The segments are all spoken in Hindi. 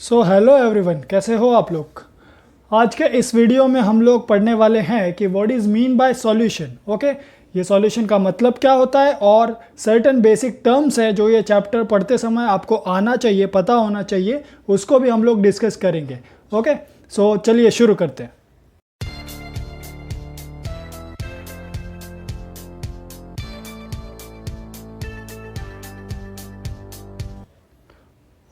सो हेलो एवरीवन, कैसे हो आप लोग। आज के इस वीडियो में हम लोग पढ़ने वाले हैं कि what is mean by solution. Okay, ये सॉल्यूशन का मतलब क्या होता है और सर्टेन बेसिक टर्म्स है जो ये चैप्टर पढ़ते समय आपको आना चाहिए, पता होना चाहिए, उसको भी हम लोग डिस्कस करेंगे। ओके, सो चलिए शुरू करते हैं।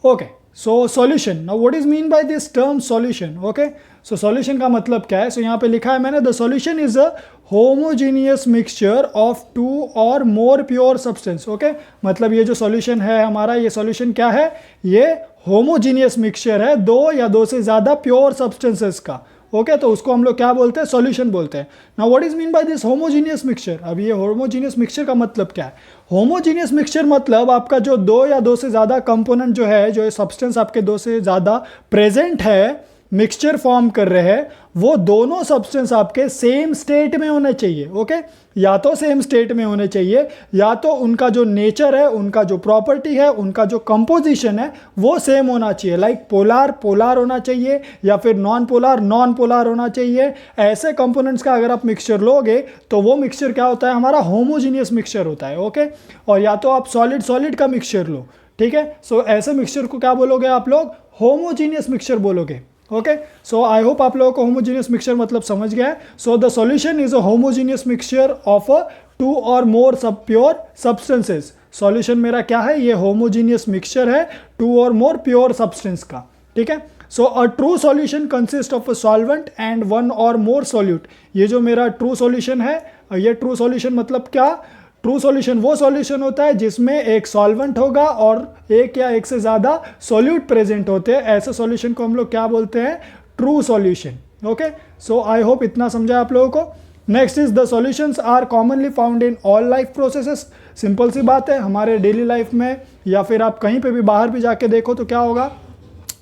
Okay, so solution. Now what is mean by this term solution. Okay, so solution का मतलब क्या है। सो यहाँ पे लिखा है मैंने, the solution is a homogeneous mixture of two or more pure substance. Okay, मतलब ये जो सॉल्यूशन है हमारा, ये सॉल्यूशन क्या है, ये होमोजीनियस मिक्सचर है दो या दो से ज़्यादा प्योर सब्सटेंसेस का। ओके, तो उसको हम लोग क्या बोलते हैं, सॉल्यूशन बोलते हैं। Now what is mean by this homogeneous mixture. अब ये होमोजीनियस मिक्सचर का मतलब क्या है। होमोजीनियस मिक्सचर मतलब आपका जो दो या दो से ज़्यादा कंपोनेंट जो है, जो सब्सटेंस आपके दो से ज़्यादा प्रेजेंट है, मिक्सचर फॉर्म कर रहे हैं, वो दोनों सब्सटेंस आपके सेम स्टेट में होने चाहिए। ओके, या तो सेम स्टेट में होने चाहिए या तो उनका जो नेचर है, उनका जो प्रॉपर्टी है, उनका जो कंपोजिशन है वो सेम होना चाहिए। लाइक पोलार पोलार होना चाहिए या फिर नॉन पोलार होना चाहिए। ऐसे कंपोनेंट्स का अगर आप मिक्सचर लोगे तो वो मिक्सचर क्या होता है, हमारा होमोजीनियस मिक्सचर होता है। ओके, और या तो आप सॉलिड सॉलिड का मिक्सचर लो, ठीक है। सो ऐसे मिक्सचर को क्या बोलोगे आप लोग, होमोजीनियस मिक्सचर बोलोगे। ओके, सो आई होप आप लोगों को होमोजीनियस मिक्सचर मतलब समझ गया है। So the solution is a homogeneous mixture of a two or more सब प्योर सब्सटेंसेस। सॉल्यूशन मेरा क्या है, ये होमोजीनियस मिक्सचर है to or more pure substance का, ठीक है। So a true solution consist of a solvent and one और मोर सॉल्यूट। ये जो मेरा ट्रू सॉल्यूशन है, ये ट्रू सॉल्यूशन मतलब क्या, ट्रू सॉल्यूशन वो सॉल्यूशन होता है जिसमें एक सॉल्वेंट होगा और एक या एक से ज़्यादा सॉल्यूट प्रेजेंट होते हैं। ऐसे सॉल्यूशन को हम लोग क्या बोलते हैं, true solution. Okay, so I hope इतना समझा आप लोगों को। Next is the solutions are commonly found in all life processes. Simple सी बात है, हमारे डेली लाइफ में या फिर आप कहीं पे भी बाहर भी जाके देखो तो क्या होगा,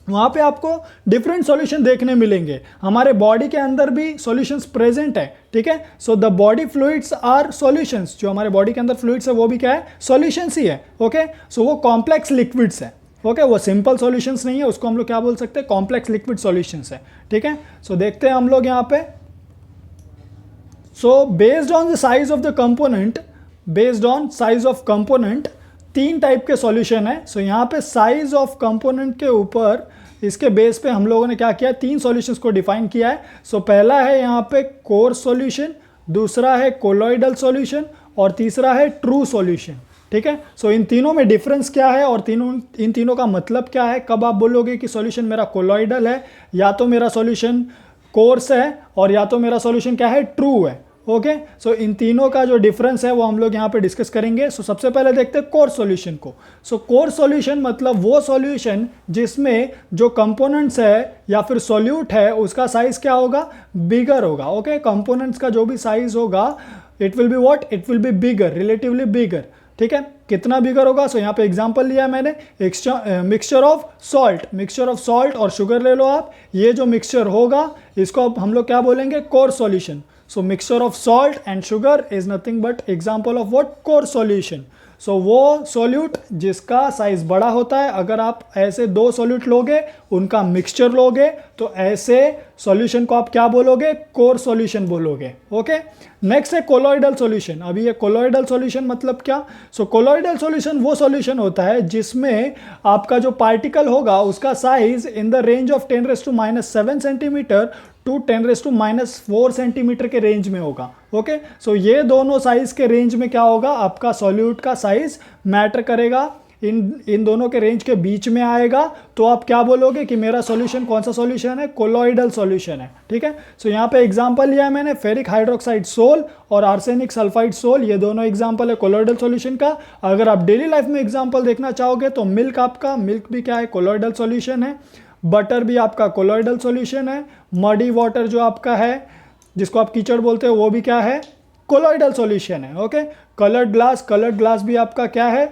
वहाँ पे आपको डिफरेंट सॉल्यूशन देखने मिलेंगे। हमारे बॉडी के अंदर भी सॉल्यूशंस प्रेजेंट है, ठीक है। So the body fluids are solutions. जो हमारे बॉडी के अंदर फ्लूइड्स है वो भी क्या है, सॉल्यूशंस ही है। ओके, सो वो कॉम्प्लेक्स लिक्विड्स है। ओके, वो सिंपल सॉल्यूशंस नहीं है, उसको हम लोग क्या बोल सकते हैं, कॉम्प्लेक्स लिक्विड सॉल्यूशंस है, ठीक है। सो देखते हैं हम लोग यहाँ पे। So based on the size of the component, based on size of component तीन टाइप के सॉल्यूशन है। सो यहाँ पे साइज ऑफ कंपोनेंट के ऊपर, इसके बेस पे हम लोगों ने क्या किया, तीन सॉल्यूशंस को डिफाइन किया है। सो पहला है यहाँ पे कोर्स सॉल्यूशन, दूसरा है कोलॉइडल सॉल्यूशन और तीसरा है ट्रू सॉल्यूशन, ठीक है। सो इन तीनों में डिफरेंस क्या है और इन तीनों का मतलब क्या है। कब आप बोलोगे कि सॉल्यूशन मेरा कोलॉइडल है, या तो मेरा सॉल्यूशन कोर्स है और या तो मेरा सॉल्यूशन क्या है, ट्रू है। ओके, सो इन तीनों का जो डिफरेंस है वो हम लोग यहाँ पे डिस्कस करेंगे। सो सबसे पहले देखते हैं कोर्स सॉल्यूशन को। सो कोर्स सॉल्यूशन मतलब वो सॉल्यूशन जिसमें जो कंपोनेंट्स है या फिर सॉल्यूट है उसका साइज क्या होगा, बिगर होगा। ओके, कंपोनेंट्स का जो भी साइज होगा, it will be what, it will be bigger, relatively bigger, ठीक है। कितना बिगर होगा, सो यहाँ पे एग्जांपल लिया है मैंने, मिक्सचर ऑफ सॉल्ट और शुगर ले लो आप। ये जो मिक्सचर होगा इसको हम लोग क्या बोलेंगे, course solution. So mixture of salt and sugar is nothing but example of what, core solution. So वो solute जिसका साइज बड़ा होता है, अगर आप ऐसे दो solute लोगे, उनका मिक्सचर लोगे, तो ऐसे सॉल्यूशन को आप क्या बोलोगे, कोर सॉल्यूशन बोलोगे। ओके, नेक्स्ट है कोलॉइडल सॉल्यूशन। अभी ये कोलॉइडल सॉल्यूशन मतलब क्या। सो कोलॉइडल सॉल्यूशन वो सॉल्यूशन होता है जिसमें आपका जो पार्टिकल होगा उसका size in the range of 10⁻⁷ centimetre to 10⁻⁴ centimetre के रेंज में होगा। ओके, सो ये दोनों साइज के रेंज में क्या होगा, आपका सॉल्यूट का साइज मैटर करेगा, इन दोनों के रेंज के बीच में आएगा, तो आप क्या बोलोगे कि मेरा सॉल्यूशन कौन सा सॉल्यूशन है, कोलॉइडल सॉल्यूशन है, ठीक है। सो यहाँ पे एग्जांपल लिया है मैंने, फेरिक हाइड्रोक्साइड सोल और आर्सेनिक सल्फाइड सोल, ये दोनों एग्जांपल है कोलॉइडल सॉल्यूशन का। अगर आप डेली लाइफ में एग्जांपल देखना चाहोगे तो मिल्क, आपका मिल्क भी क्या है, कोलॉइडल सॉल्यूशन है। बटर भी आपका कोलॉइडल सॉल्यूशन है। मडी वाटर जो आपका है, जिसको आप कीचड़ बोलते हो, वो भी क्या है, कोलॉइडल सॉल्यूशन है। ओके, कलर्ड ग्लास भी आपका क्या है,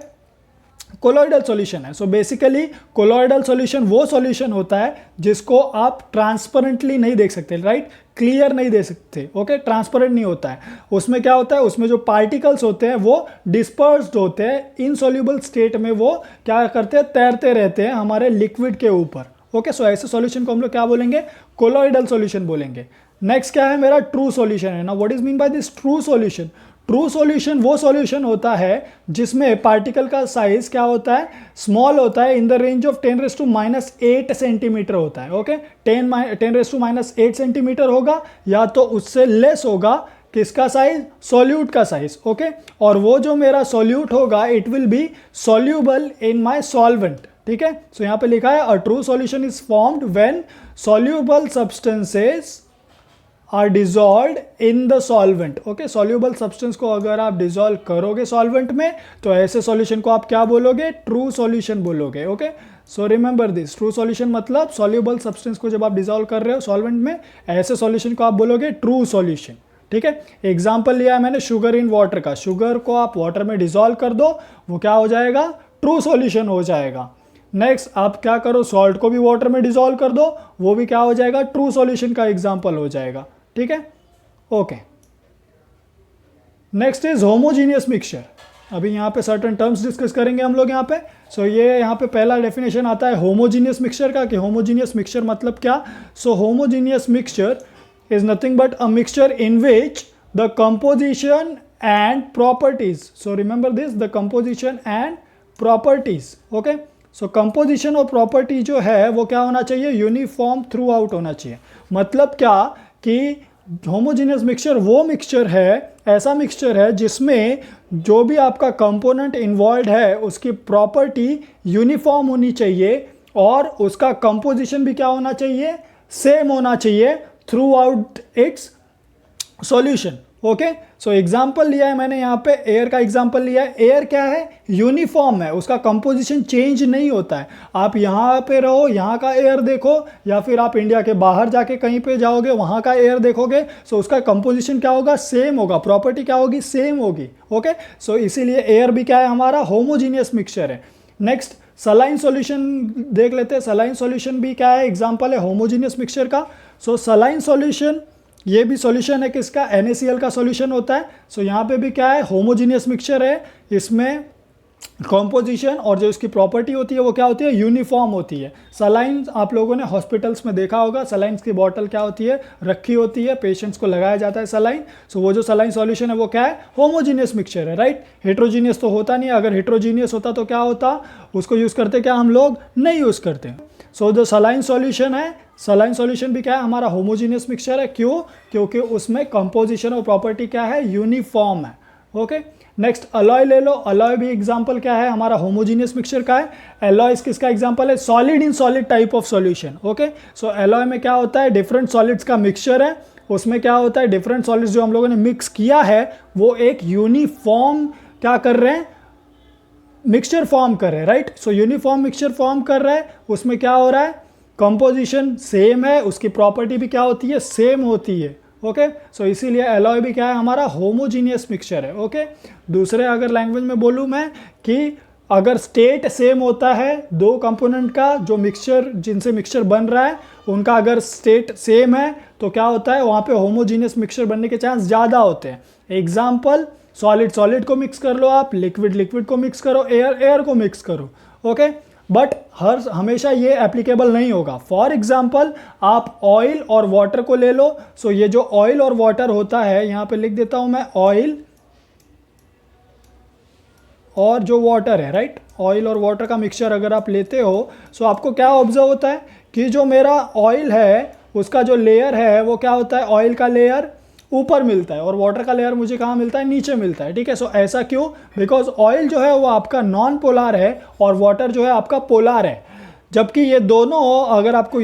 कोलॉइडल सॉल्यूशन है। सो बेसिकली कोलॉइडल सॉल्यूशन वो सॉल्यूशन होता है जिसको आप ट्रांसपेरेंटली नहीं देख सकते, राइट, क्लियर नहीं दे सकते। ओके, ट्रांसपेरेंट नहीं होता है। उसमें क्या होता है, उसमें जो पार्टिकल्स होते हैं वो डिस्पर्स्ड होते हैं, इनसॉल्युबल स्टेट में वो क्या करते हैं, तैरते रहते हैं हमारे लिक्विड के ऊपर। ओके, सो ऐसे सॉल्यूशन को हम लोग क्या बोलेंगे, कोलॉइडल सॉल्यूशन बोलेंगे। नेक्स्ट क्या है मेरा, ट्रू सॉल्यूशन है ना। What is mean by this true solution? True solution वो सॉल्यूशन होता है जिसमें पार्टिकल का साइज क्या होता है, स्मॉल होता है, इन द रेंज ऑफ 10⁻⁸ सेंटीमीटर होता है। ओके, 10⁻⁸ सेंटीमीटर होगा या तो उससे लेस होगा, किसका साइज, सॉल्यूट का साइज। ओके, और वो जो मेरा सॉल्यूट होगा it will be soluble in my solvent. ठीक है, सो यहां पे लिखा है a true solution is formed when soluble substances are dissolved in the solvent. Okay, soluble substance को अगर आप डिजॉल्व करोगे सॉल्वेंट में तो ऐसे सॉल्यूशन को आप क्या बोलोगे, ट्रू सॉल्यूशन बोलोगे। Okay, so remember this, true solution मतलब सॉल्यूबल सब्सटेंस को जब आप डिजॉल्व कर रहे हो सॉल्वेंट में, ऐसे सॉल्यूशन को आप बोलोगे ट्रू सॉल्यूशन। ठीक है, एग्जाम्पल लिया है मैंने शुगर इन वाटर का, शुगर को आप वाटर में डिजॉल्व कर दो, वो क्या हो जाएगा, ट्रू सॉल्यूशन हो जाएगा। नेक्स्ट आप क्या करो, सॉल्ट को भी वाटर में डिजॉल्व कर दो, वो भी क्या हो जाएगा, ट्रू सॉल्यूशन का एग्जाम्पल हो जाएगा। ठीक है, okay. Next is homogeneous mixture. अभी यहाँ पे सर्टेन टर्म्स डिस्कस करेंगे हम लोग यहाँ पे। सो ये यहाँ पे पहला डेफिनेशन आता है होमोजीनियस मिक्सचर का, कि होमोजीनियस मिक्सचर मतलब क्या। So homogeneous mixture is nothing but a mixture in which the composition and properties, so remember this, the composition and properties, okay, so composition और property जो है वो क्या होना चाहिए, यूनिफॉर्म थ्रू आउट होना चाहिए। मतलब क्या कि होमोजीनियस मिक्सचर वो मिक्सचर है, ऐसा मिक्सचर है जिसमें जो भी आपका कंपोनेंट इन्वॉल्व है उसकी प्रॉपर्टी यूनिफॉर्म होनी चाहिए और उसका कंपोजिशन भी क्या होना चाहिए, सेम होना चाहिए through out it's solution. Okay, so example लिया है मैंने यहाँ पे, एयर का एग्जाम्पल लिया है। एयर क्या है, यूनिफॉर्म है, उसका कंपोजिशन चेंज नहीं होता है। आप यहाँ पे रहो, यहाँ का एयर देखो, या फिर आप इंडिया के बाहर जाके कहीं पे जाओगे वहाँ का एयर देखोगे, सो उसका कंपोजिशन क्या होगा, सेम होगा, प्रॉपर्टी क्या होगी, सेम होगी। ओके, सो इसीलिए एयर भी क्या है हमारा, होमोजीनियस मिक्सचर है। नेक्स्ट सलाइन सॉल्यूशन देख लेते हैं। सलाइन सॉल्यूशन भी क्या है, एग्जाम्पल है होमोजीनियस मिक्सचर का। सो सलाइन सॉल्यूशन ये भी सॉल्यूशन है किसका, NaCl का सॉल्यूशन होता है। सो यहाँ पे भी क्या है, होमोजीनियस मिक्सचर है, इसमें कॉम्पोजिशन और जो इसकी प्रॉपर्टी होती है वो क्या होती है, यूनिफॉर्म होती है। सलाइन आप लोगों ने हॉस्पिटल्स में देखा होगा, सलाइन्स की बॉटल क्या होती है, रखी होती है, पेशेंट्स को लगाया जाता है सलाइन। सो वो जो सलाइन सॉल्यूशन है वो क्या है, होमोजीनियस मिक्सचर है, राइट। हेट्रोजीनियस तो होता नहीं, अगर हेट्रोजीनियस होता तो क्या होता, उसको यूज़ करते क्या हम लोग, नहीं यूज़ करते। सो जो सलाइन सॉल्यूशन है, सलाइन सॉल्यूशन भी क्या है हमारा, होमोजीनियस मिक्सचर है। क्यों, क्योंकि उसमें कंपोजिशन और प्रॉपर्टी क्या है, यूनिफॉर्म है। ओके, नेक्स्ट अलॉय ले लो। अलॉय भी एग्जांपल क्या है हमारा, होमोजीनियस मिक्सचर का है। अलॉय किसका एग्जांपल है, solid in solid type of solution. Okay, so alloy में क्या होता है, डिफरेंट सॉलिड्स का मिक्सचर है, उसमें क्या होता है, डिफरेंट सॉलिड्स जो हम लोगों ने मिक्स किया है वो एक यूनिफॉर्म क्या कर रहे हैं, मिक्सचर फॉर्म कर रहे हैं, राइट। सो यूनिफॉर्म मिक्सचर फॉर्म कर रहा है, उसमें क्या हो रहा है, कंपोजिशन सेम है, उसकी प्रॉपर्टी भी क्या होती है, सेम होती है। ओके, सो इसीलिए अलॉय भी क्या है हमारा, होमोजीनियस मिक्सचर है। ओके, दूसरे अगर लैंग्वेज में बोलूँ मैं कि अगर स्टेट सेम होता है दो कंपोनेंट का, जो मिक्सचर जिनसे मिक्सचर बन रहा है उनका अगर स्टेट सेम है तो क्या होता है, वहाँ पे होमोजीनियस मिक्सचर बनने के चांस ज़्यादा होते हैं। एग्जाम्पल, सॉलिड सॉलिड को मिक्स कर लो आप, लिक्विड लिक्विड को मिक्स करो, एयर एयर को मिक्स करो। ओके, बट हमेशा ये एप्लीकेबल नहीं होगा। फॉर एग्जाम्पल आप ऑयल और वाटर को ले लो। सो ये जो ऑयल और वाटर होता है, यहाँ पे लिख देता हूँ मैं, ऑयल और जो वाटर है, राइट, ऑयल और वाटर का मिक्सचर अगर आप लेते हो, सो आपको क्या ऑब्जर्व होता है कि जो मेरा ऑयल है उसका जो लेयर है वो क्या होता है, ऑयल का लेयर ऊपर मिलता है और वाटर का लेयर मुझे कहाँ मिलता है, नीचे मिलता है। ठीक है, सो ऐसा क्यों, बिकॉज ऑयल जो है वो आपका नॉन पोलार है और वाटर जो है आपका पोलार है, जबकि ये दोनों अगर आपको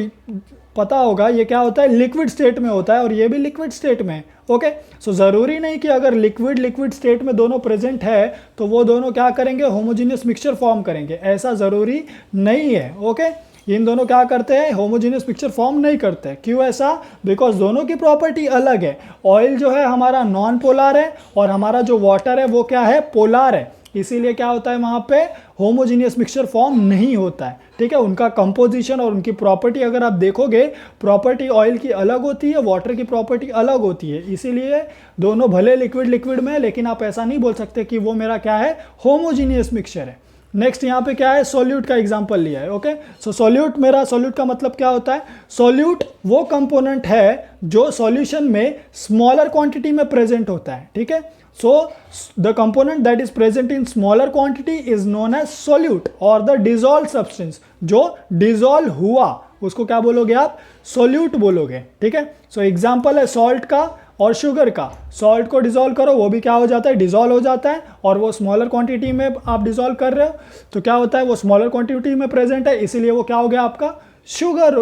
पता होगा ये क्या होता है, लिक्विड स्टेट में होता है और ये भी लिक्विड स्टेट में। ओके, सो ज़रूरी नहीं कि अगर लिक्विड लिक्विड स्टेट में दोनों प्रेजेंट है तो वो दोनों क्या करेंगे, होमोजीनियस मिक्सचर फॉर्म करेंगे, ऐसा ज़रूरी नहीं है। ओके, इन दोनों क्या करते हैं, होमोजीनियस मिक्सचर फॉर्म नहीं करते। क्यों ऐसा, बिकॉज दोनों की प्रॉपर्टी अलग है। ऑयल जो है हमारा नॉन पोलार है और हमारा जो वाटर है वो क्या है, पोलार है, इसीलिए क्या होता है वहाँ पे होमोजीनियस मिक्सचर फॉर्म नहीं होता है। ठीक है, उनका कंपोजिशन और उनकी प्रॉपर्टी अगर आप देखोगे, प्रॉपर्टी ऑयल की अलग होती है, वाटर की प्रॉपर्टी अलग होती है, इसीलिए दोनों भले लिक्विड लिक्विड में, लेकिन आप ऐसा नहीं बोल सकते कि वो मेरा क्या है, होमोजीनियस मिक्सचर है। नेक्स्ट यहाँ पे क्या है, सोल्यूट का एग्जांपल लिया है। ओके, सो सोल्यूट, मेरा सोल्यूट का मतलब क्या होता है, सोल्यूट वो कंपोनेंट है जो सॉल्यूशन में स्मॉलर क्वांटिटी में प्रेजेंट होता है। ठीक है, so the component that is present in smaller quantity is known as solute or the dissolve substance, जो डिजॉल्व हुआ उसको क्या बोलोगे आप, सोल्यूट बोलोगे। ठीक है, सो एग्जांपल है सॉल्ट का और शुगर का। सॉल्ट को डिजोल्व करो, वो भी क्या हो जाता है, डिजोल्व हो जाता है, और वो स्मॉलर क्वांटिटी में आप डिजोल्व कर रहे हो तो क्या होता है, वो स्मॉलर क्वांटिटी में प्रेजेंट है, इसीलिए वो क्या हो गया आपका शुगर,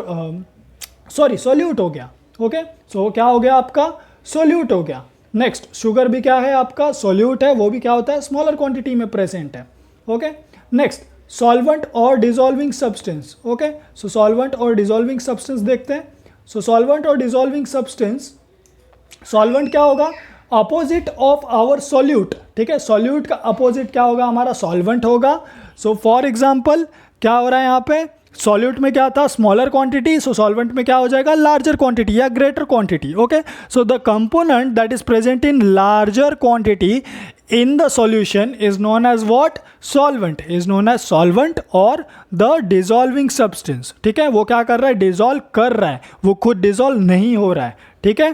सोल्यूट हो गया। ओके, सो वो क्या हो गया आपका, सोल्यूट हो गया। नेक्स्ट, शुगर भी क्या है आपका, सोल्यूट है, वो भी क्या होता है, स्मॉलर क्वांटिटी में प्रेजेंट है। ओके, नेक्स्ट, सॉल्वेंट और डिजोल्विंग सब्सटेंस। ओके, सो सॉल्वेंट और डिजोल्विंग सब्सटेंस देखते हैं। सो सॉल्वेंट और डिजोल्विंग सब्सटेंस, सॉल्वेंट क्या होगा, अपोजिट ऑफ आवर सोल्यूट। ठीक है, सोल्यूट का अपोजिट क्या होगा, हमारा सॉल्वेंट होगा। सो फॉर एग्जांपल क्या हो रहा है यहाँ पे, सॉल्यूट में क्या था, स्मॉलर क्वांटिटी, सो सॉल्वेंट में क्या हो जाएगा, लार्जर क्वांटिटी या greater quantity. Okay, so the component that is present in larger quantity in the solution is known as what, solvent, is known as solvent और the dissolving substance। ठीक है, वो क्या कर रहा है, डिजोल्व कर रहा है, वो खुद डिजोल्व नहीं हो रहा है। ठीक है,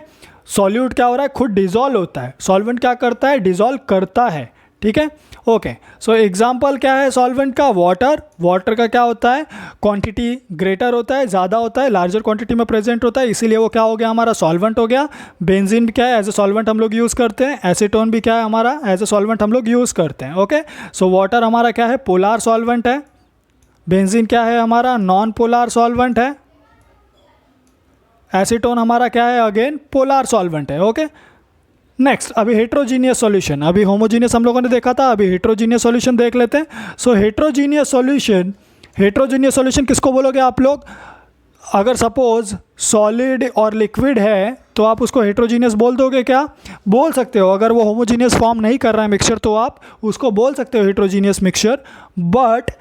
सॉल्यूट क्या हो रहा है, खुद डिजोल्व होता है, सॉल्वेंट क्या करता है, डिजोल्व करता है। ठीक है, ओके, सो एग्जाम्पल क्या है सॉल्वेंट का, वाटर। वाटर का क्या होता है, क्वांटिटी ग्रेटर होता है, ज़्यादा होता है, लार्जर क्वांटिटी में प्रेजेंट होता है, इसीलिए वो क्या हो गया, हमारा सॉल्वेंट हो गया। बेंजीन क्या है, एज ए सॉल्वेंट हम लोग यूज़ करते हैं। एसीटोन भी क्या है हमारा, एज ए सॉल्वेंट हम लोग यूज़ करते हैं। ओके, सो वाटर हमारा क्या है, पोलार सॉल्वेंट है। बेंजीन क्या है हमारा, नॉन पोलार सॉल्वेंट है। एसीटोन हमारा क्या है, अगेन पोलार सॉल्वेंट है। ओके, नेक्स्ट, अभी हेट्रोजीनियस सॉल्यूशन, अभी होमोजीनियस हम लोगों ने देखा था, अभी हेट्रोजीनियस सॉल्यूशन देख लेते हैं। सो हेट्रोजीनियस सॉल्यूशन किसको बोलोगे आप लोग, अगर सपोज सॉलिड और लिक्विड है तो आप उसको हेट्रोजीनियस बोल दोगे क्या, बोल सकते हो। अगर वो होमोजीनियस फॉर्म नहीं कर रहा है मिक्सचर तो आप उसको बोल सकते हो हेट्रोजीनियस मिक्सचर। बट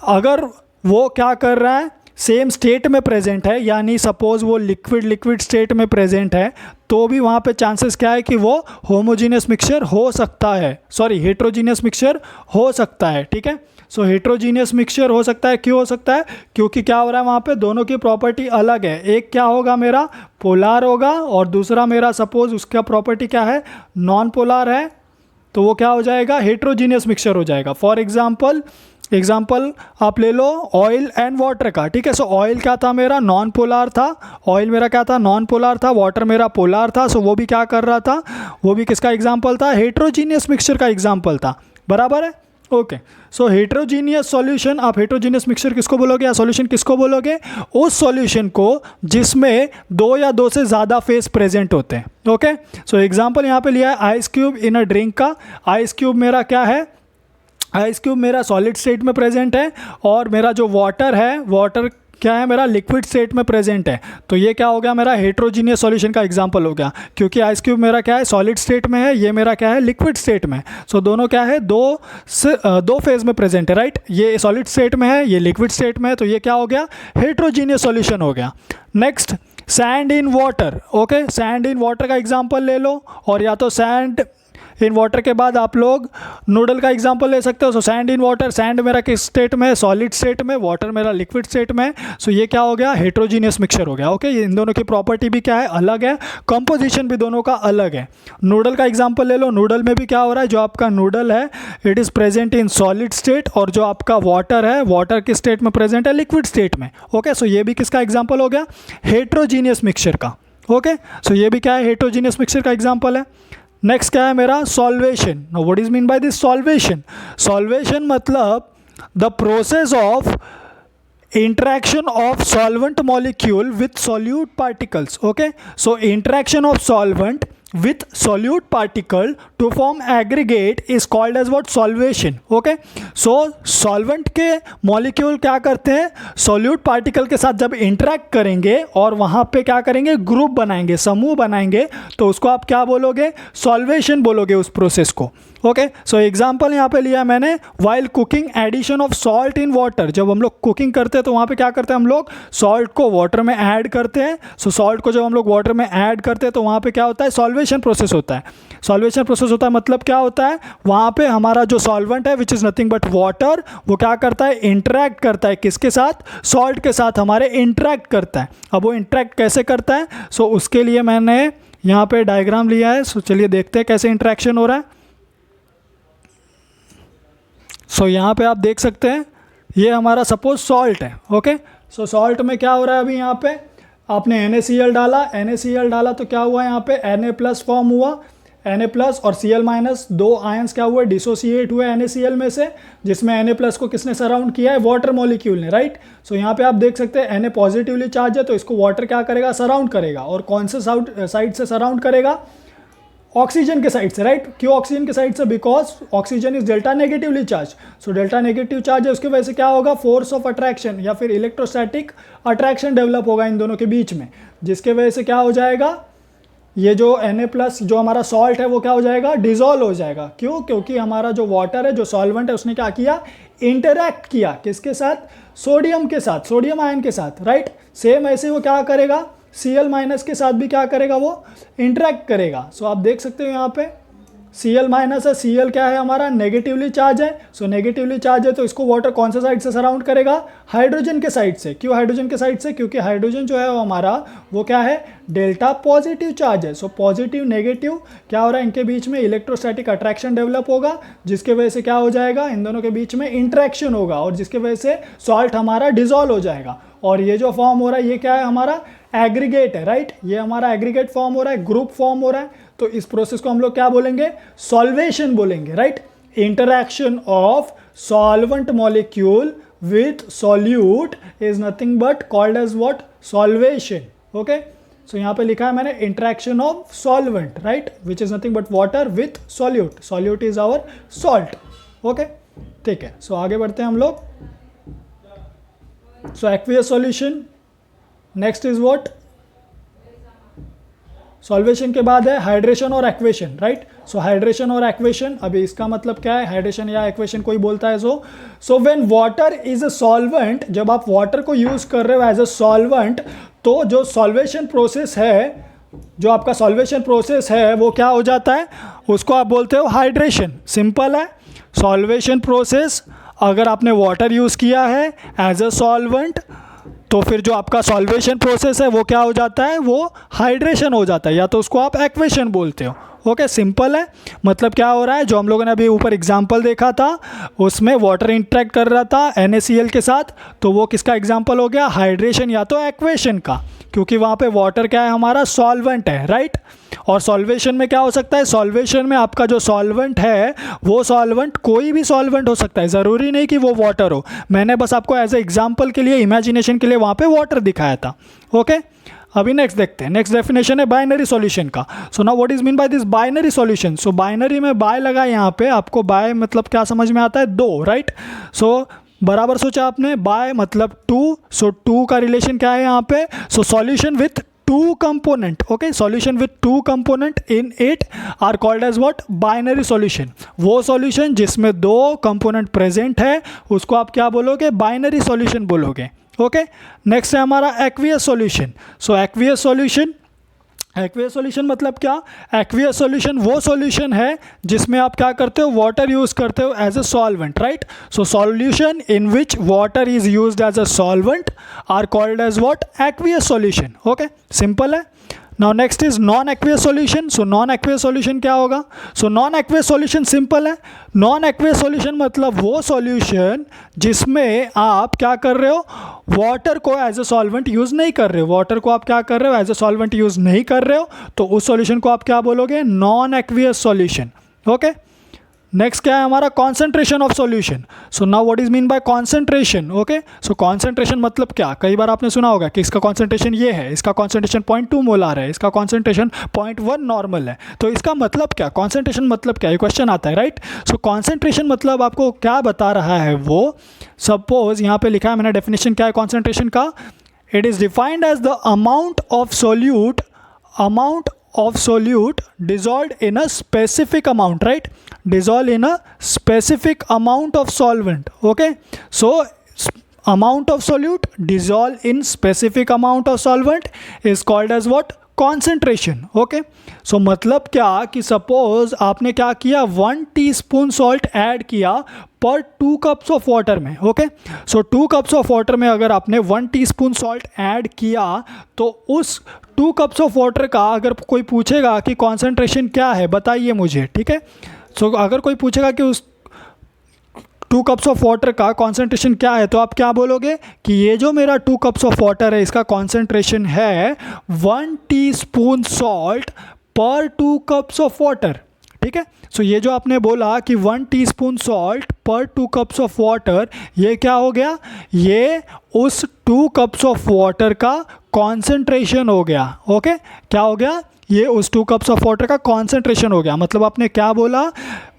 अगर वो क्या कर रहा है, सेम स्टेट में प्रेजेंट है, यानी सपोज वो लिक्विड स्टेट में प्रेजेंट है, तो भी वहाँ पे चांसेस क्या है कि वो होमोजीनियस मिक्सचर हो सकता है, सॉरी हेट्रोजीनियस मिक्सचर हो सकता है। ठीक है, सो हेट्रोजीनियस मिक्सचर हो सकता है, क्यों हो सकता है, क्योंकि क्या हो रहा है वहाँ पे दोनों की प्रॉपर्टी अलग है। एक क्या होगा मेरा, पोलार होगा, और दूसरा मेरा सपोज उसका प्रॉपर्टी क्या है, नॉन पोलार है, तो वो क्या हो जाएगा, हेट्रोजीनियस मिक्सचर हो जाएगा। फॉर एग्जाम्पल आप ले लो ऑयल एंड वाटर का। ठीक है, सो ऑयल क्या था मेरा, नॉन पोलार था, ऑयल मेरा क्या था, नॉन पोलार था, वाटर मेरा पोलार था, सो वो भी क्या कर रहा था, वो भी किसका एग्जाम्पल था, हेट्रोजीनियस मिक्सचर का एग्जाम्पल था। बराबर है, ओके। सो हेट्रोजीनियस सॉल्यूशन, आप हेट्रोजीनियस मिक्सचर किसको बोलोगे या सॉल्यूशन किसको बोलोगे, उस सॉल्यूशन को जिसमें दो या दो से ज़्यादा फेस प्रेजेंट होते हैं। ओके, सो एग्जाम्पल यहाँ पे लिया है ice cube in a drink का। आइस क्यूब मेरा क्या है, आइस क्यूब मेरा सॉलिड स्टेट में प्रेजेंट है, और मेरा जो वाटर है, वाटर क्या है मेरा, लिक्विड स्टेट में प्रेजेंट है। तो ये क्या हो गया मेरा, हेट्रोजीनियस सॉल्यूशन का एग्जांपल हो गया, क्योंकि आइस क्यूब मेरा क्या है, सॉलिड स्टेट में है, ये मेरा क्या है, लिक्विड स्टेट में। सो दोनों क्या है, दो फेज में प्रेजेंट है, राइट। ये सॉलिड स्टेट में है, ये लिक्विड स्टेट में है, तो ये क्या हो गया, हेट्रोजीनियस सॉल्यूशन हो गया। Next, sand in water. Okay, sand in water का एग्जाम्पल ले लो, और या तो सैंड इन वाटर के बाद आप लोग नूडल का एग्जांपल ले सकते हो। सो सैंड इन वाटर, सैंड मेरा किस स्टेट में है, सॉलिड स्टेट में, वाटर मेरा लिक्विड स्टेट में। सो ये क्या हो गया, हेट्रोजीनियस मिक्सचर हो गया। ओके, इन दोनों की प्रॉपर्टी भी क्या है, अलग है, कंपोजिशन भी दोनों का अलग है। नूडल का एग्जांपल ले लो, नूडल में भी क्या हो रहा है, जो आपका नूडल है it is present in solid state, और जो आपका वाटर है, वाटर किस स्टेट में प्रेजेंट है, लिक्विड स्टेट में। ओके, सो ये भी किसका एग्जाम्पल हो गया, हेट्रोजीनियस मिक्सचर का। ओके, सो ये भी क्या है, हेट्रोजीनियस मिक्सचर का एग्जाम्पल है। नेक्स्ट क्या है मेरा, solvation. Now what is mean by this solvation, solvation मतलब the process of interaction of solvent molecule with solute particles. Okay, so interaction of solvent with solute particle to form aggregate is called as what, solvation. Okay, so solvent के molecule क्या करते हैं, solute particle के साथ जब interact करेंगे और वहाँ पे क्या करेंगे, ग्रुप बनाएंगे, समूह बनाएंगे, तो उसको आप क्या बोलोगे, solvation बोलोगे उस प्रोसेस को। ओके, सो एग्जाम्पल यहाँ पे लिया मैंने, while cooking addition of salt in water. जब हम लोग कुकिंग करते हैं तो वहाँ पे क्या करते हैं, हम लोग सॉल्ट को वाटर में ऐड करते हैं। सो सॉल्ट को जब हम लोग वाटर में ऐड करते हैं तो वहाँ पे क्या होता है, सॉल्वेशन प्रोसेस होता है। सॉल्वेशन प्रोसेस होता है मतलब क्या होता है, वहाँ पे हमारा जो सॉल्वेंट है which is nothing but water, वो क्या करता है, इंटरेक्ट करता है किसके साथ, सॉल्ट के साथ हमारे इंटरेक्ट करता है। अब वो इंटरेक्ट कैसे करता है, सो उसके लिए मैंने यहाँ पे डायग्राम लिया है। सो चलिए देखते हैं कैसे इंटरेक्शन हो रहा है। सो यहाँ पे आप देख सकते हैं ये हमारा सपोज सॉल्ट है, ओके। सो सॉल्ट में क्या हो रहा है, अभी यहाँ पे आपने NaCl डाला, NaCl डाला तो क्या हुआ यहाँ पे Na+ फॉर्म हुआ, Na+ और Cl- दो आयंस क्या हुए, डिसोसिएट हुए NaCl में से, जिसमें Na+ को किसने सराउंड किया है, वाटर मॉलिक्यूल ने, राइट। सो यहाँ पे आप देख सकते हैं Na पॉजिटिवली चार्ज है तो इसको वाटर क्या करेगा, सराउंड करेगा। और कौन से साइड से सराउंड करेगा, ऑक्सीजन के साइड से, राइट। क्यों ऑक्सीजन के साइड से, because oxygen is delta negatively charge. So delta negative charge है, उसकी वजह से क्या होगा, फोर्स ऑफ अट्रैक्शन या फिर इलेक्ट्रोस्टैटिक अट्रैक्शन डेवलप होगा इन दोनों के बीच में, जिसके वजह से क्या हो जाएगा, ये जो Na+ जो हमारा सॉल्ट है वो क्या हो जाएगा, डिजोल्व हो जाएगा। क्यों, क्योंकि हमारा जो वाटर है, जो सॉल्वेंट है, उसने क्या किया, इंटरैक्ट किया किसके साथ, सोडियम के साथ, सोडियम आयन के साथ, राइट। सेम ऐसे वो क्या करेगा, Cl- के साथ भी क्या करेगा, वो इंटरेक्ट करेगा। सो आप देख सकते हो यहाँ पे Cl- है, Cl क्या है हमारा, नेगेटिवली चार्ज है। सो नेगेटिवली चार्ज है तो इसको वाटर कौन से साइड से सराउंड करेगा, हाइड्रोजन के साइड से। क्यों हाइड्रोजन के साइड से, क्योंकि हाइड्रोजन जो है वो हमारा वो क्या है, डेल्टा पॉजिटिव चार्ज है। सो पॉजिटिव नेगेटिव क्या हो रहा है, इनके बीच में इलेक्ट्रोस्टैटिक अट्रैक्शन डेवलप होगा, जिसके वजह से क्या हो जाएगा, इन दोनों के बीच में इंटरेक्शन होगा और जिसके वजह से सॉल्ट हमारा डिजोल्व हो जाएगा। और ये जो फॉर्म हो रहा है ये क्या है, हमारा एग्रीगेट है, राइट। ये हमारा एग्रीगेट फॉर्म हो रहा है, ग्रुप फॉर्म हो रहा है। तो इस प्रोसेस को हम लोग क्या बोलेंगे, सॉल्वेशन बोलेंगे, right. Interaction of solvent molecule with solute is nothing but called as what, solvation, okay. So यहाँ पे लिखा है मैंने interaction of solvent, right, which is nothing but water with solute. Solute is our salt, okay, ठीक है। सो आगे बढ़ते हैं हम लोग। So aqueous solution, next is what, solvation के बाद है हाइड्रेशन और एक्वेशन, राइट। सो हाइड्रेशन और एक्वेशन, अभी इसका मतलब क्या है, हाइड्रेशन या एक्वेशन कोई बोलता है so when water is a solvent, जब आप वाटर को यूज कर रहे हो एज अ सॉल्वेंट, तो जो सॉल्वेशन प्रोसेस है, जो आपका सॉल्वेशन प्रोसेस है वो क्या हो जाता है, उसको आप बोलते हो हाइड्रेशन। सिंपल है, सॉल्वेशन प्रोसेस अगर आपने वाटर यूज किया है एज अ सॉल्वेंट तो फिर जो आपका सॉल्वेशन प्रोसेस है वो क्या हो जाता है, वो हाइड्रेशन हो जाता है, या तो उसको आप एक्वेशन बोलते हो। ओके, सिंपल है। मतलब क्या हो रहा है, जो हम लोगों ने अभी ऊपर एग्जांपल देखा था उसमें वाटर इंटरेक्ट कर रहा था NaCl के साथ, तो वो किसका एग्जांपल हो गया, हाइड्रेशन या तो एक्वेशन का, क्योंकि वहाँ पे वाटर क्या है हमारा, सॉल्वेंट है, राइट। और सॉल्वेशन में क्या हो सकता है, सॉल्वेशन में आपका जो सॉल्वेंट है वो सॉल्वेंट कोई भी सॉल्वेंट हो सकता है, ज़रूरी नहीं कि वो वाटर हो। मैंने बस आपको एज ए एग्जाम्पल के लिए, इमेजिनेशन के लिए वहाँ पे वाटर दिखाया था। ओके, अभी नेक्स्ट देखते हैं। नेक्स्ट डेफिनेशन है बाइनरी सॉल्यूशन का। So now what is mean by this binary solution. So binary में बाय लगा यहाँ पे, आपको बाय मतलब क्या समझ में आता है, दो, राइट। सो बराबर सोचा आपने, बाय मतलब टू, सो टू का रिलेशन क्या है यहाँ पे, so solution with two component. Okay, solution with two component in it are called as what, binary solution. वो सॉल्यूशन जिसमें दो कंपोनेंट प्रेजेंट है उसको आप क्या बोलोगे, बाइनरी सॉल्यूशन बोलोगे। ओके, नेक्स्ट है हमारा aqueous solution. So aqueous solution, aqueous solution मतलब क्या, एक्वियस सॉल्यूशन वो सॉल्यूशन है जिसमें आप क्या करते हो, वाटर यूज करते हो as a solvent, right. So solution in which water is used as a solvent are called as what, aqueous solution. Okay, simple है। Now next is non aqueous solution. So non aqueous solution क्या होगा, so non aqueous solution simple है। नॉन एक्वियस सॉल्यूशन मतलब वो सॉल्यूशन जिसमें आप क्या कर रहे हो, वाटर को एज अ सॉल्वेंट यूज़ नहीं कर रहे हो, वाटर को आप क्या कर रहे हो, एज अ सॉल्वेंट यूज़ नहीं कर रहे हो, तो उस सॉल्यूशन को आप क्या बोलोगे, non aqueous solution. Okay, next क्या है हमारा, concentration of solution. So now what is mean bye concentration. Okay, so concentration मतलब क्या, कई बार आपने सुना होगा कि इसका कॉन्सेंट्रेशन ये है, इसका कॉन्सेंट्रेशन 0.2 मोलार है, इसका कॉन्सेंट्रेशन 0.1 नॉर्मल है, तो इसका मतलब क्या, कॉन्सेंट्रेशन मतलब क्या, ये क्वेश्चन आता है, राइट। सो कॉन्सेंट्रेशन मतलब आपको क्या बता रहा है वो, सपोज यहाँ पे लिखा है मैंने डेफिनेशन क्या है कॉन्सेंट्रेशन का, it is defined as the amount of solute, amount of solute dissolved in a specific amount, right, dissolved in a specific amount of solvent. Okay, so amount of solute dissolved in specific amount of solvent is called as what, concentration. Okay, so मतलब क्या कि सपोज आपने क्या किया, 1 टीस्पून सॉल्ट ऐड किया पर 2 कप्स ऑफ वाटर में। Okay, so 2 cups of water में अगर आपने 1 टीस्पून सॉल्ट ऐड किया तो उस 2 कप्स ऑफ वाटर का अगर कोई पूछेगा कि कॉन्सेंट्रेशन क्या है बताइए मुझे, ठीक है। सो अगर कोई पूछेगा कि उस 2 कप्स ऑफ वाटर का कॉन्सेंट्रेशन क्या है तो आप क्या बोलोगे कि ये जो मेरा 2 कप्स ऑफ वाटर है इसका कॉन्सेंट्रेशन है 1 टीस्पून सॉल्ट पर 2 कप्स ऑफ वाटर, ठीक है। सो ये जो आपने बोला कि 1 टीस्पून सॉल्ट पर 2 कप्स ऑफ वाटर, ये क्या हो गया, ये उस 2 कप्स ऑफ वाटर का कॉन्सेंट्रेशन हो गया। ओके, क्या हो गया, ये उस 2 कप्स ऑफ वाटर का कॉन्सेंट्रेशन हो गया। मतलब आपने क्या बोला,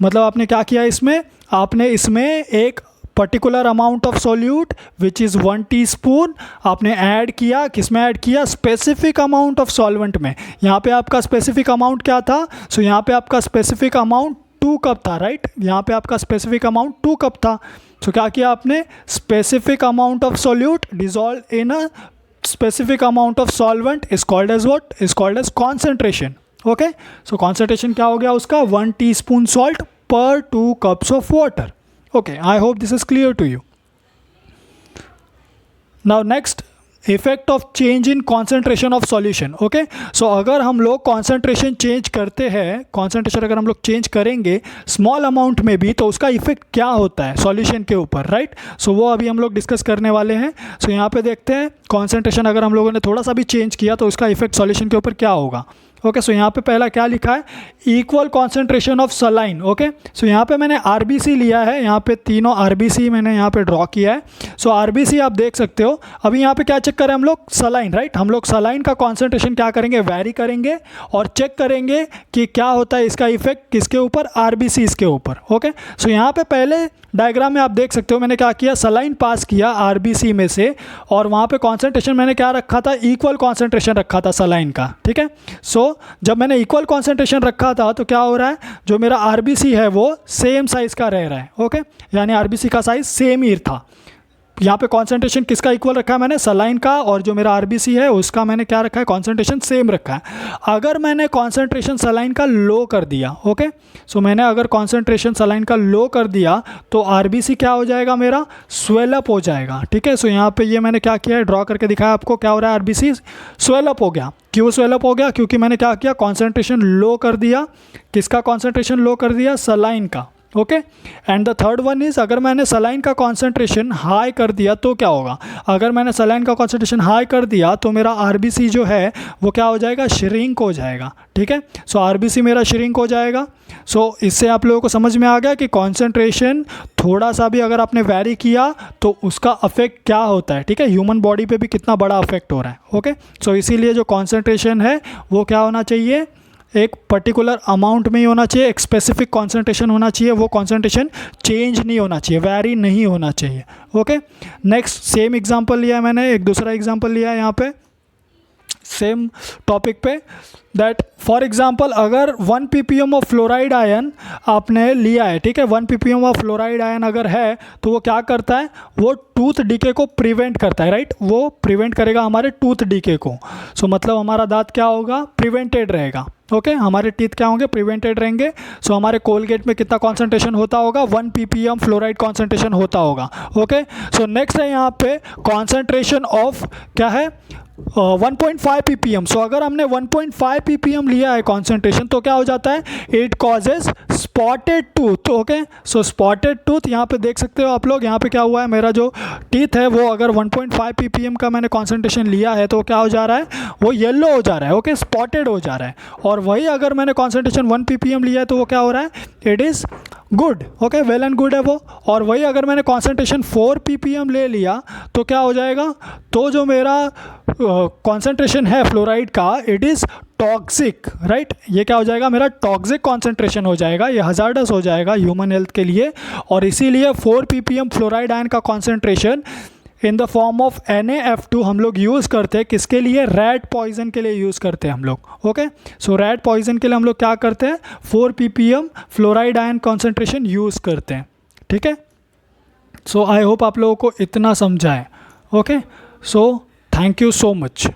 मतलब आपने क्या किया इसमें, आपने इसमें एक particular amount of solute which is 1 teaspoon आपने ऐड किया, किसमें ऐड किया, स्पेसिफिक अमाउंट ऑफ सॉल्वेंट में। यहाँ पे आपका स्पेसिफिक अमाउंट क्या था, सो यहाँ पे आपका स्पेसिफिक अमाउंट 2 कप था, राइट। यहाँ पे आपका स्पेसिफिक अमाउंट 2 कप था। सो क्या किया आपने, specific amount of solute dissolve in a specific amount of solvent is called as what, is called as concentration. Okay, so concentration क्या हो गया उसका, 1 teaspoon salt per 2 cups of water. Okay, I hope this is clear to you. Now next, effect of change in concentration of solution. Okay, so अगर हम लोग कॉन्सेंट्रेशन चेंज करते हैं, कॉन्सेंट्रेशन अगर हम लोग चेंज करेंगे स्मॉल अमाउंट में भी तो उसका इफेक्ट क्या होता है सॉल्यूशन के ऊपर, राइट। सो वो अभी हम लोग डिस्कस करने वाले हैं। सो यहाँ पे देखते हैं कॉन्सेंट्रेशन अगर हम लोगों ने थोड़ा सा भी चेंज किया तो उसका इफेक्ट सॉल्यूशन के ऊपर क्या होगा। ओके, सो यहाँ पे पहला क्या लिखा है, equal concentration of saline. Okay, so यहाँ पे मैंने आरबीसी लिया है, यहाँ पे तीनों आरबीसी मैंने यहाँ पे ड्रॉ किया है। सो आरबीसी आप देख सकते हो। अभी यहाँ पे क्या चेक करें हम लोग, सलाइन, राइट। हम लोग सलाइन का कॉन्सेंट्रेशन क्या करेंगे, वैरी करेंगे और चेक करेंगे कि क्या होता है इसका इफेक्ट किसके ऊपर, आरबीसी के ऊपर। ओके, सो यहाँ पे पहले डायग्राम में आप देख सकते हो मैंने क्या किया, सलाइन पास किया आरबीसी में से और वहाँ पे कॉन्सेंट्रेशन मैंने क्या रखा था, इक्वल कॉन्सेंट्रेशन रखा था सलाइन का, ठीक है। सो जब मैंने इक्वल कॉन्सेंट्रेशन रखा था तो क्या हो रहा है, जो मेरा आरबीसी है वो सेम साइज़ का रह रहा है। ओके, यानी आरबीसी का साइज़ सेम ही था। यहाँ पे कॉन्सेंट्रेशन किसका इक्वल रखा है मैंने, सलाइन का, और जो मेरा आरबीसी है उसका मैंने क्या रखा है, कॉन्सेंट्रेशन सेम रखा है। अगर मैंने कॉन्सेंट्रेशन सलाइन का लो कर दिया, ओके, सो मैंने अगर कॉन्सेंट्रेशन सलाइन का लो कर दिया तो आरबीसी क्या हो जाएगा, मेरा स्वेलअप हो जाएगा, ठीक है। सो यहाँ पे ये मैंने क्या किया है, ड्रॉ करके दिखाया आपको, क्या हो रहा है, आरबीसी स्वेलअप हो गया। क्यों स्वेलअप हो गया, क्योंकि मैंने क्या किया, कॉन्सेंट्रेशन लो कर दिया। किसका कॉन्सेंट्रेशन लो कर दिया, सलाइन का। Okay, and the third one is, अगर मैंने सलाइन का कॉन्सेंट्रेशन हाई कर दिया तो क्या होगा, अगर मैंने सलाइन का कॉन्सेंट्रेशन हाई कर दिया तो मेरा आरबीसी जो है वो क्या हो जाएगा, श्रिंक हो जाएगा, ठीक है। सो आरबीसी मेरा श्रिंक हो जाएगा। सो इससे आप लोगों को समझ में आ गया कि कॉन्सेंट्रेशन थोड़ा सा भी अगर आपने वैरी किया तो उसका अफेक्ट क्या होता है, ठीक है, ह्यूमन बॉडी पे भी कितना बड़ा अफेक्ट हो रहा है। ओके, सो इसीलिए जो कॉन्सेंट्रेशन है वो क्या होना चाहिए, एक पर्टिकुलर अमाउंट में ही होना चाहिए, एक स्पेसिफिक कॉन्सेंट्रेशन होना चाहिए, वो कॉन्सेंट्रेशन चेंज नहीं होना चाहिए, वैरी नहीं होना चाहिए। ओके, नेक्स्ट सेम एग्जांपल लिया है मैंने, एक दूसरा एग्जांपल लिया है यहाँ पे सेम टॉपिक पे, दैट फॉर एग्जांपल अगर 1 ppm ऑफ फ्लोराइड आयन आपने लिया है, ठीक है, 1 ppm ऑफ फ्लोराइड आयन अगर है तो वो क्या करता है, वो टूथ डीके को प्रिवेंट करता है, राइट। वो प्रिवेंट करेगा हमारे टूथ डीके को। सो मतलब हमारा दांत क्या होगा, प्रिवेंटेड रहेगा। ओके, हमारे टीथ क्या होंगे, प्रिवेंटेड रहेंगे। सो हमारे कोलगेट में कितना कॉन्सेंट्रेशन होता होगा, 1 ppm फ्लोराइड कॉन्सेंट्रेशन होता होगा। ओके, सो नेक्स्ट है यहाँ पे कॉन्सेंट्रेशन ऑफ क्या है, 1.5 ppm। सो अगर हमने 1.5 ppm लिया है कॉन्सेंट्रेशन तो क्या हो जाता है, it causes spotted tooth. Okay, so spotted tooth यहाँ पे देख सकते हो आप लोग, यहाँ पे क्या हुआ है, मेरा जो टीथ है वो अगर 1.5 ppm का मैंने कॉन्सेंट्रेशन लिया है तो क्या हो जा रहा है, वो येलो हो जा रहा है। ओके, स्पॉटेड हो जा रहा है। और वही अगर मैंने कॉन्सेंट्रेशन 1 ppm लिया है तो वो क्या हो रहा है, it is good. Okay, well and good है वो। और वही अगर मैंने कॉन्सेंट्रेशन 4 ppm ले लिया तो क्या हो जाएगा, तो जो मेरा कॉन्सेंट्रेशन है फ्लोराइड का, इट इज़ टॉक्सिक, राइट। ये क्या हो जाएगा, मेरा टॉक्सिक कॉन्सेंट्रेशन हो जाएगा, ये हजार्डस हो जाएगा ह्यूमन हेल्थ के लिए। और इसीलिए 4 ppm फ्लोराइड आयन का concentration in the form of NaF2 हम लोग यूज़ करते हैं, किसके लिए, रैट पॉइजन के लिए यूज़ करते हैं हम लोग। ओके, सो रैट पॉइजन के लिए हम लोग क्या करते हैं, 4 ppm fluoride ion concentration use करते हैं, ठीक है। सो आई होप आप लोगों को इतना समझा है। Okay, so thank you so much.